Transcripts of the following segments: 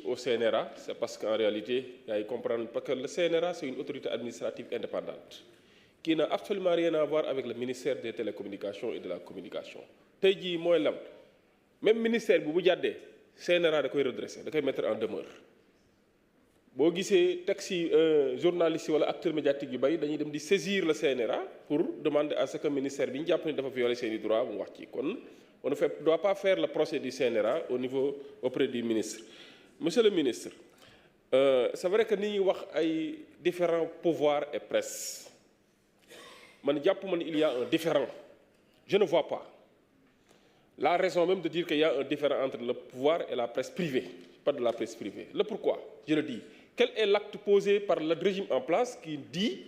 Au CNRA, c'est parce qu'en réalité, il y a comprendre parce que le CNRA, c'est une autorité administrative indépendante qui n'a absolument rien à voir avec le ministère des télécommunications et de la communication. tey jii mooy lam même ministère bi bu jàddee CNRA da koy redresser da koy mettre en demeure boo gisee taxi journaliste yi wala acteur médiatique yu bari dañuy dem di saisir le CNRA pour demander à ce que ministère bi ñu jàpp ne dafa violer seeni droit mu wax ci kon on ne doit pas faire le procès du CNRA au niveau auprès du ministre. Monsieur le ministre, c'est vrai que ni ñuy wax ay différents pouvoirs et presse man jàpp man il y a un différend je ne vois pas la raison même de dire qu'il y a un différend entre le pouvoir et la presse privée, pas de la presse privée. Le pourquoi, je le dis. Quel est l'acte posé par le régime en place qui dit,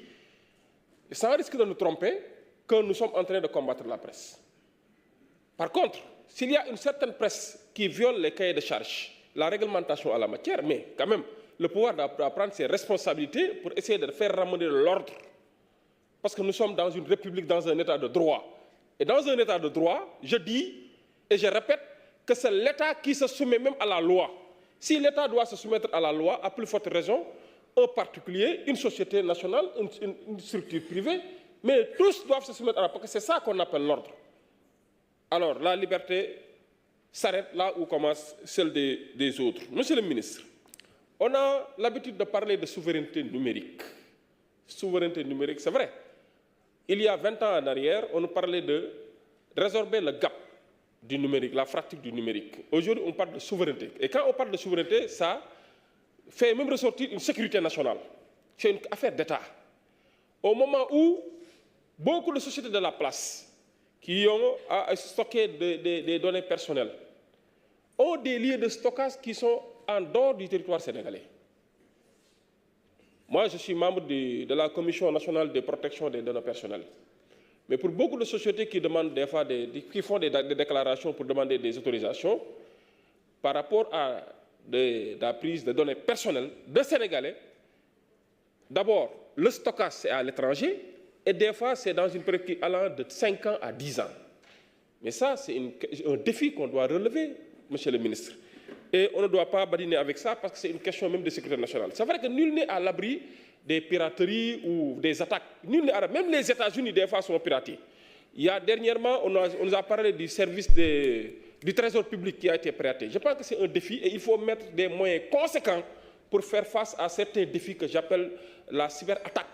sans risque de nous tromper, que nous sommes en train de combattre la presse? Par contre, s'il y a une certaine presse qui viole les cahiers de charges, la réglementation à la matière, mais quand même, le pouvoir doit prendre ses responsabilités pour essayer de faire ramener l'ordre. Parce que nous sommes dans une république, dans un état de droit. Et dans un état de droit, je dis, et je répète, que c'est l'État qui se soumet même à la loi. Si l'État doit se soumettre à la loi, à plus forte raison, un particulier, une société nationale, une structure privée, mais tous doivent se soumettre à la loi, parce que c'est ça qu'on appelle l'ordre. Alors, la liberté s'arrête là où commence celle des autres. Monsieur le ministre, on a l'habitude de parler de souveraineté numérique. Souveraineté numérique, c'est vrai. Il y a 20 ans en arrière, on nous parlait de résorber le gap du numérique, la fracture du numérique. Aujourd'hui, on parle de souveraineté. Et quand on parle de souveraineté, ça fait même ressortir une sécurité nationale. C'est une affaire d'État. Au moment où beaucoup de sociétés de la place qui ont à stocker des données personnelles ont des lieux de stockage qui sont en dehors du territoire sénégalais. Moi, je suis membre de la Commission nationale de protection des données personnelles. Mais pour beaucoup de sociétés qui demandent des fois qui font des déclarations pour demander des autorisations par rapport à la prise de données personnelles de Sénégalais, d'abord, le stockage c'est à l'étranger et des fois c'est dans une période allant de 5 ans à 10 ans. Mais ça, c'est un défi qu'on doit relever, monsieur le ministre. Et on ne doit pas badiner avec ça parce que c'est une question même de sécurité nationale. C'est vrai que nul n'est à l'abri des pirateries ou des attaques. Nul n'est à l'abri. Même les États-Unis, des fois, sont piratés. Il y a dernièrement, on nous a parlé du service du Trésor public qui a été piraté. Je pense que c'est un défi et il faut mettre des moyens conséquents pour faire face à certains défis que j'appelle la cyberattaque,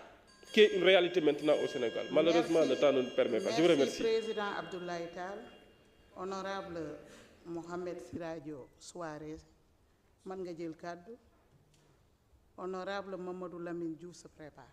qui est une réalité maintenant au Sénégal. Malheureusement, le temps ne nous permet pas. Je vous remercie. Merci, Président Abdoulaye Tall. Honorable Mohamed Siradio Souaré, man nga jël kàddu. Honorable Mamadou Lamine Diouf se prépare.